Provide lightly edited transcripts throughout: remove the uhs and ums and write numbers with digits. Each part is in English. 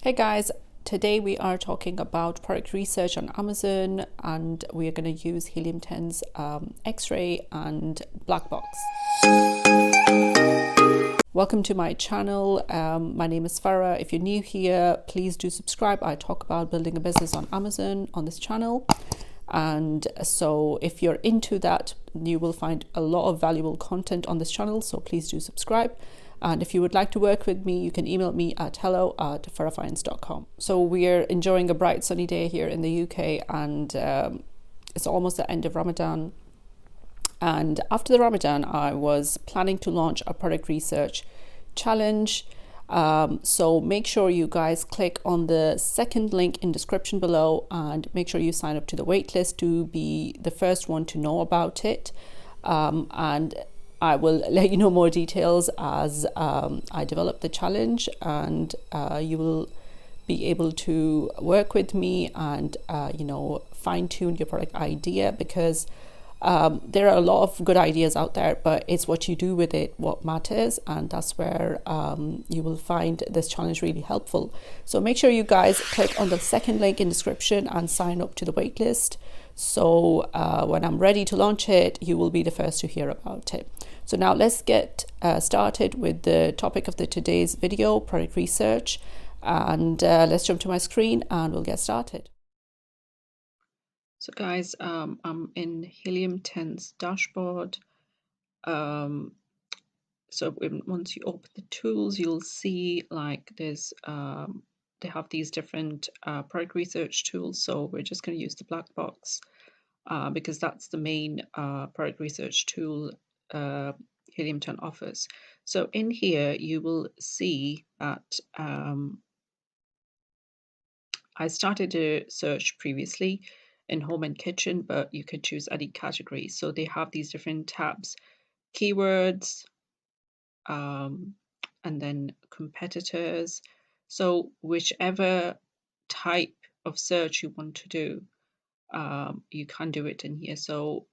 Hey guys, today we are talking about product research on Amazon and we are going to use Helium10's Xray and Black Box. Welcome to my channel. My name is Farah. If you're new here, please do subscribe. I talk about building a business on Amazon on this channel. And so if you're into that, you will find a lot of valuable content on this channel. So please do subscribe. And if you would like to work with me, you can email me at hello@farahfinance.com. So we're enjoying a bright sunny day here in the UK, and it's almost the end of Ramadan. And after the Ramadan, I was planning to launch a product research challenge. So make sure you guys click on the second link in description below and make sure you sign up to the waitlist to be the first one to know about it. And I will let you know more details as I develop the challenge, and you will be able to work with me and fine tune your product idea, because there are a lot of good ideas out there, but it's what you do with it what matters, and that's where you will find this challenge really helpful. So make sure you guys click on the second link in description and sign up to the waitlist. So when I'm ready to launch it, you will be the first to hear about it. So now let's get started with the topic of today's video, product research, and let's jump to my screen and we'll get started. So guys, I'm in Helium10's dashboard. So once you open the tools, you'll see like there's they have these different product research tools. So we're just going to use the black box because that's the main product research tool Helium10 offers. So in here, you will see that I started a search previously in home and kitchen, but you could choose any category. So they have these different tabs, keywords, and then competitors. So whichever type of search you want to do, you can do it in here. So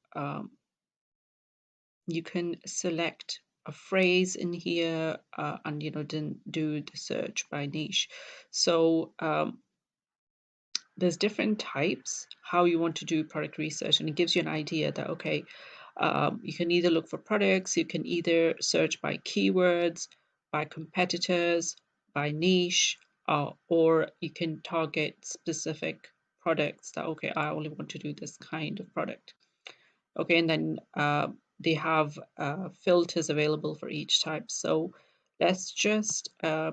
you can select a phrase in here and then do the search by niche. So there's different types how you want to do product research, and it gives you an idea that okay, you can either look for products, you can either search by keywords, by competitors, by niche, or you can target specific products that okay, I only want to do this kind of product. Okay, and then they have filters available for each type. So let's just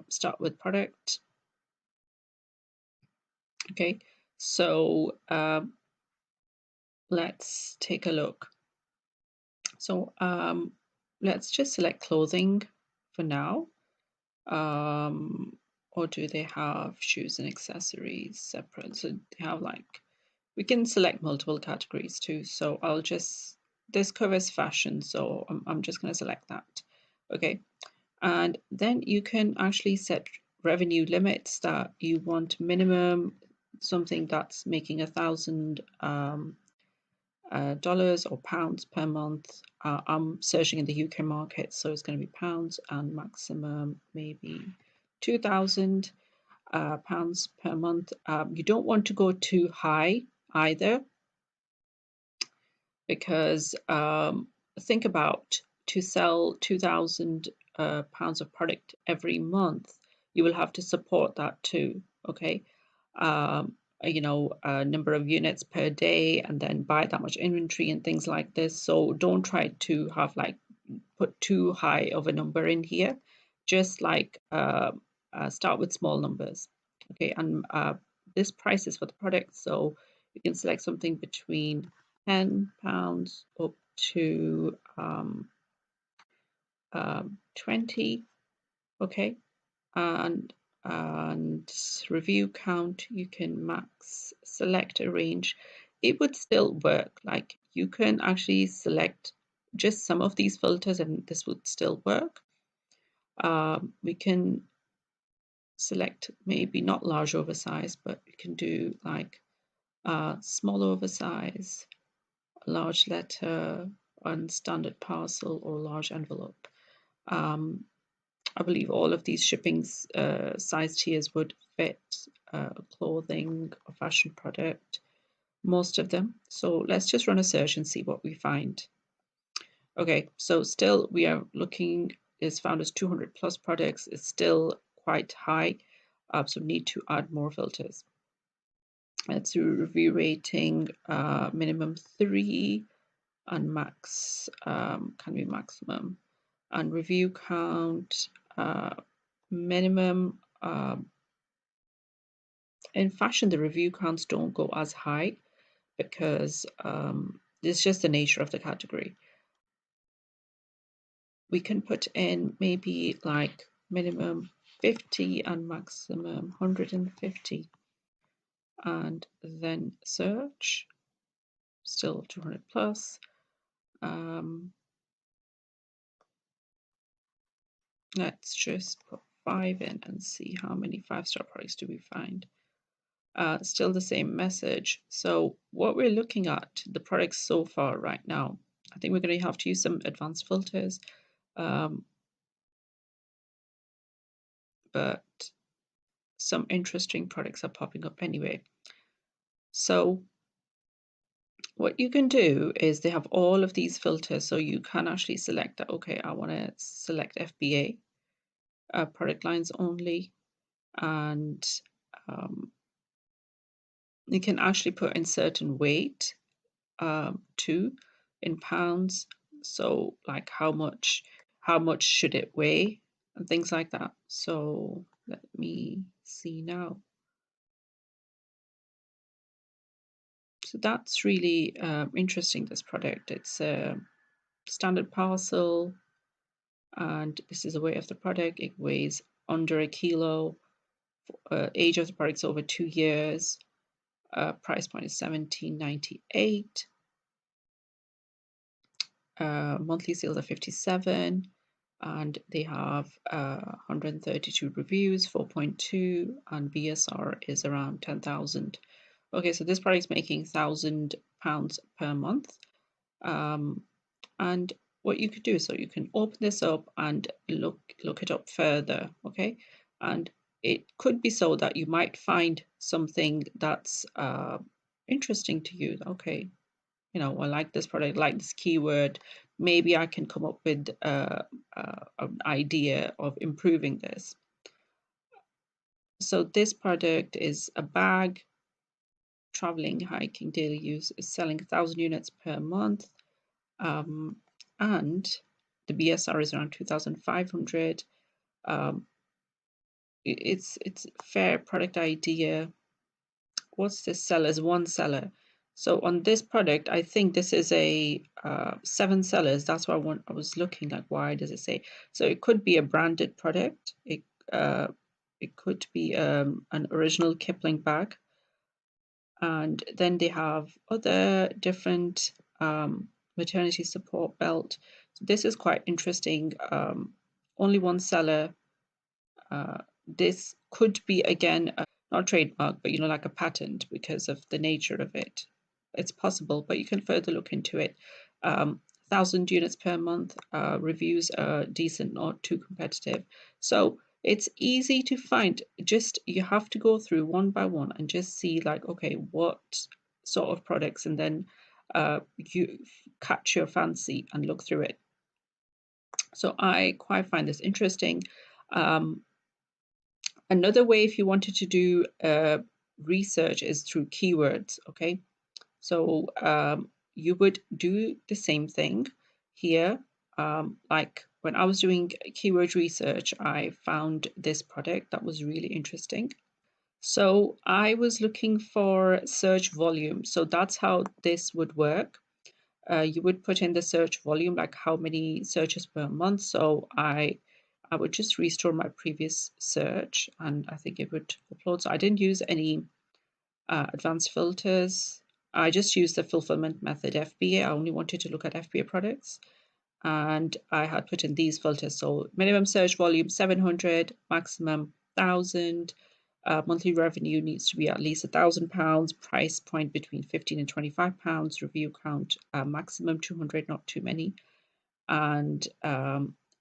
start with product. Okay, so let's take a look. So let's just select clothing for now. Or do they have shoes and accessories separate? So they have like, we can select multiple categories too. So I'll just, this covers fashion, so I'm just going to select that. Okay, and then you can actually set revenue limits that you want minimum, something that's making $1,000 dollars or pounds per month. I'm searching in the UK market, so it's going to be pounds, and maximum maybe 2,000 pounds per month. You don't want to go too high either, because think about, to sell 2,000 pounds of product every month, you will have to support that too. Okay, a number of units per day, and then buy that much inventory and things like this. So don't try to have like put too high of a number in here. Just like start with small numbers. Okay, and this price is for the product, so you can select something between £10 up to 20. Okay, and review count, you can max select a range. It would still work, like you can actually select just some of these filters and this would still work. We can select maybe not large oversize, but we can do like small oversize, large letter, and standard parcel or large envelope. I believe all of these shipping size tiers would fit clothing or fashion product, most of them. So let's just run a search and see what we find. Okay, so still we are looking, is found as 200 plus products. It's still quite high, so we need to add more filters. Let's do review rating, minimum 3, and max can be maximum. And review count, minimum. In fashion, the review counts don't go as high because it's just the nature of the category. We can put in maybe like minimum 50 and maximum 150, and then search, still 200 plus. Let's just put 5 in and see how many 5-star products do we find. Still the same message. So what we're looking at, the products so far right now, I think we're going to have to use some advanced filters, but some interesting products are popping up anyway. So what you can do is they have all of these filters, so you can actually select that, okay, I want to select FBA, product lines only, and you can actually put in certain weight too, in pounds. So like how much should it weigh and things like that. So let me see now. So that's really interesting, this product. It's a standard parcel, and this is the weight of the product. It weighs under a kilo. Age of the product is over 2 years. Price point is $17.98. Monthly sales are 57, and they have 132 reviews, 4.2, and BSR is around 10,000. Okay, so this product is making £1,000 per month. And what you could do, so you can open this up and look it up further, okay? And it could be so that you might find something that's interesting to you. Okay, you know, I like this product, I like this keyword. Maybe I can come up with an idea of improving this. So this product is a bag, traveling, hiking, daily use, is selling 1,000 units per month. And the BSR is around 2,500. It's fair product idea. What's this seller's one seller? So on this product, I think this is a 7 sellers. That's what I was looking like. Why does it say? So it could be a branded product. It could be an original Kipling bag, and then they have other different maternity support belt. So this is quite interesting. Only one seller. This could be, again, not trademark, but, you know, like a patent because of the nature of it. It's possible, but you can further look into it. 1,000 units per month. Reviews are decent, not too competitive. So it's easy to find. Just, you have to go through one by one and just see, like, okay, what sort of products, and then you catch your fancy and look through it. So I quite find this interesting. Another way, if you wanted to do research, is through keywords. Okay, so you would do the same thing here. Like when I was doing keyword research, I found this product that was really interesting. So I was looking for search volume. So that's how this would work. You would put in the search volume, like how many searches per month. So I would just restore my previous search, and I think it would upload. So I didn't use any advanced filters. I just used the fulfillment method FBA. I only wanted to look at FBA products, and I had put in these filters. So minimum search volume 700, maximum 1,000. Monthly revenue needs to be at least £1,000. Price point between £15 and £25. Review count maximum 200, not too many. And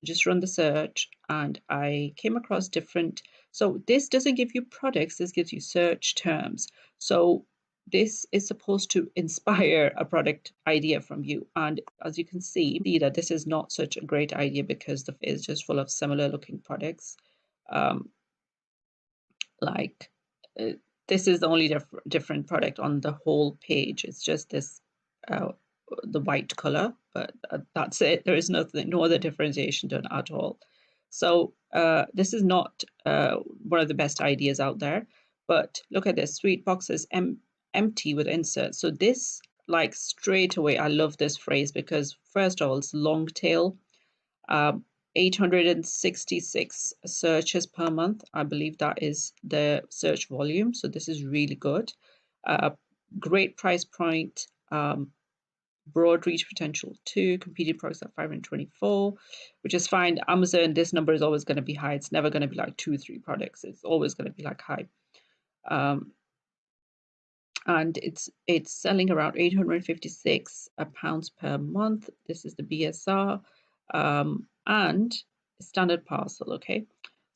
just run the search, and I came across different. So this doesn't give you products, this gives you search terms. So this is supposed to inspire a product idea from you. And as you can see that this is not such a great idea because the feed is just full of similar looking products. Like this is the only different product on the whole page. It's just this the white color, but that's it. There is no other differentiation done at all. So this is not one of the best ideas out there. But look at this, sweet boxes empty with inserts. So this, like, straight away, I love this phrase because first of all, it's long tail. 866 searches per month. I believe that is the search volume. So this is really good. Great price point. Broad reach potential 2, competing products at 524, which is fine. Amazon, this number is always going to be high. It's never going to be like 2 or 3 products. It's always going to be like high. And it's selling around 856 pounds per month. This is the BSR and standard parcel. Okay,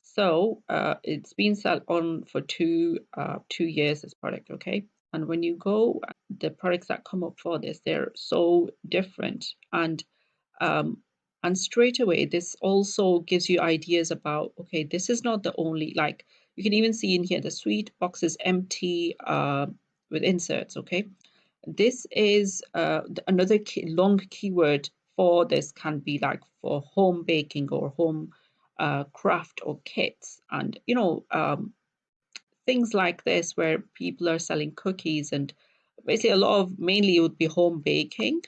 so it's been sold on for 2 years, this product. Okay, and when you go, the products that come up for this, they're so different. And straight away, this also gives you ideas about, okay, this is not the only, like, you can even see in here the sweet box is empty with inserts. Okay, this is another long keyword for this can be like for home baking or home craft or kits, and things like this where people are selling cookies, and basically a lot of, mainly it would be home baking,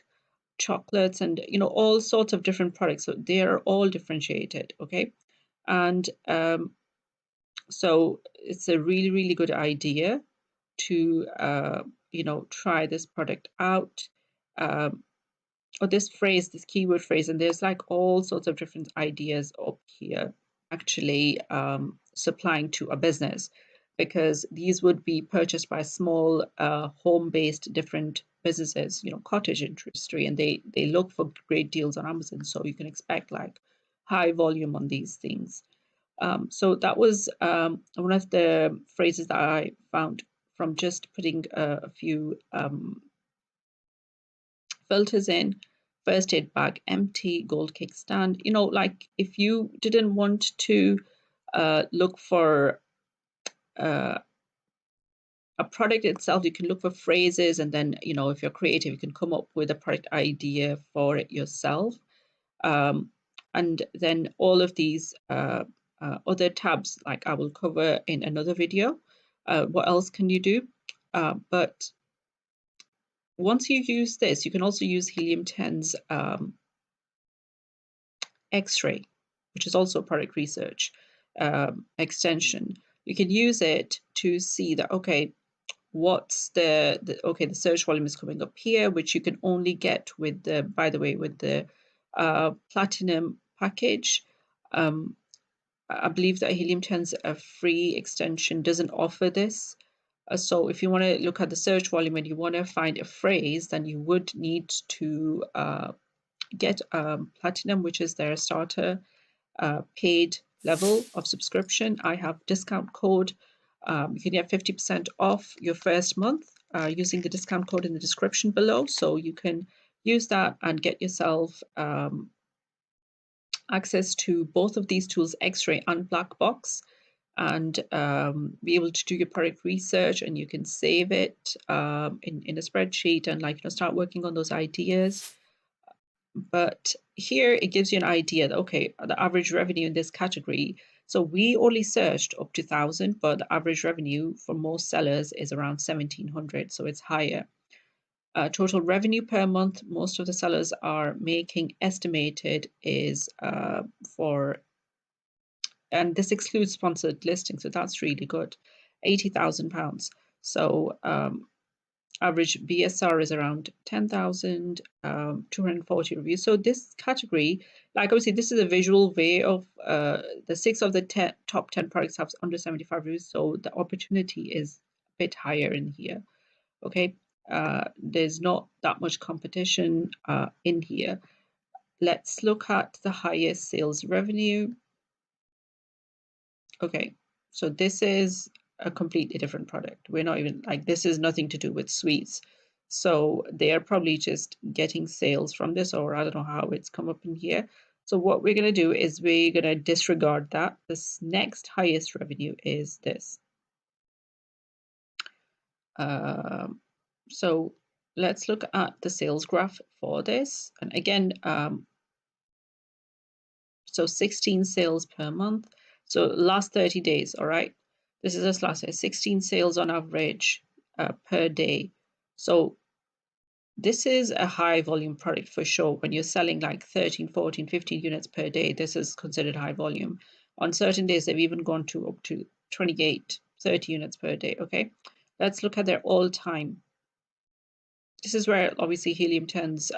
chocolates, and all sorts of different products. So they are all differentiated. Okay, and so it's a really good idea to try this product out, or this phrase, this keyword phrase. And there's like all sorts of different ideas up here, actually supplying to a business, because these would be purchased by small home-based different businesses, cottage industry, and they look for great deals on Amazon. So you can expect like high volume on these things. So that was one of the phrases that I found from just putting a few filters in. First aid bag empty, gold cake stand. Like if you didn't want to look for a product itself, you can look for phrases, and then if you're creative, you can come up with a product idea for it yourself. And then all of these other tabs, like I will cover in another video. What else can you do? But once you use this, you can also use Helium10's Xray, which is also a product research extension. You can use it to see that, okay, what's the search volume is coming up here, which you can only get with the, by the way, with the platinum package. I believe that Helium10's a free extension doesn't offer this. So if you want to look at the search volume and you want to find a phrase, then you would need to get platinum, which is their starter paid level of subscription. I have discount code. You can get 50% off your first month using the discount code in the description below. So you can use that and get yourself access to both of these tools, Xray and Black Box, and be able to do your product research, and you can save it in a spreadsheet and start working on those ideas. But here it gives you an idea that, okay, the average revenue in this category. So we only searched up to 1,000, but the average revenue for most sellers is around 1,700, so it's higher. Total revenue per month, most of the sellers are making estimated is and this excludes sponsored listings, so that's really good, £80,000. So average BSR is around 10,000, 240 reviews. So this category, like obviously this is a visual way of the 6 of the top 10 products have under 75 reviews, so the opportunity is a bit higher in here. Okay, there's not that much competition in here. let's look at the highest sales revenue. Okay, so this is a completely different product. We're not even like, this is nothing to do with sweets. So they are probably just getting sales from this, or I don't know how it's come up in here. So what we're going to do is we're going to disregard that. This next highest revenue is this. So let's look at the sales graph for this. And again, so 16 sales per month. So last 30 days, all right? This is just last year, 16 sales on average per day. So this is a high volume product for sure. When you're selling like 13, 14, 15 units per day, this is considered high volume. On certain days, they've even gone to up to 28, 30 units per day, okay? Let's look at their all-time. This is where obviously Helium10's,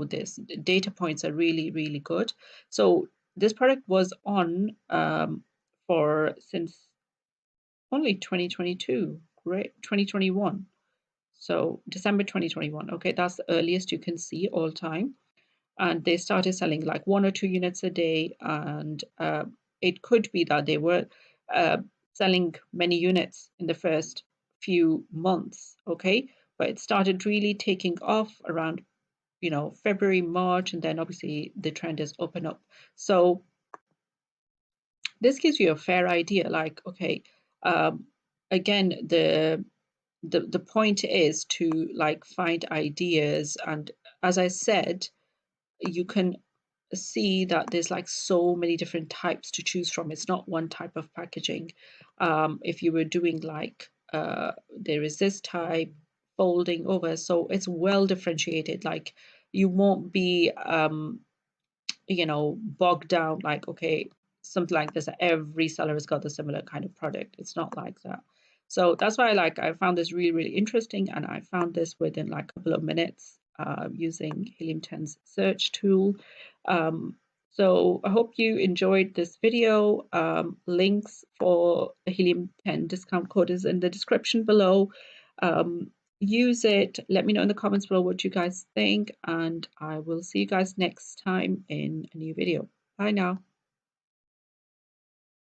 this data points are really, really good. So this product was on for since only 2022, great, 2021. So December 2021, okay, that's the earliest you can see all time. And they started selling like 1 or 2 units a day, and it could be that they were selling many units in the first few months, okay, but it started really taking off around February, March, and then obviously the trend is up and up. So this gives you a fair idea, like, okay, again, the point is to like find ideas, and as I said, you can see that there's like so many different types to choose from. It's not one type of packaging. If you were doing like there is this type folding over, so it's well differentiated. Like you won't be bogged down like, okay, something like this, every seller has got a similar kind of product. It's not like that. So that's why I found this really, really interesting, and I found this within like a couple of minutes using Helium10's search tool. So I hope you enjoyed this video. Links for the Helium10 discount code is in the description below. Use it. Let me know in the comments below what you guys think, and I will see you guys next time in a new video. Bye now.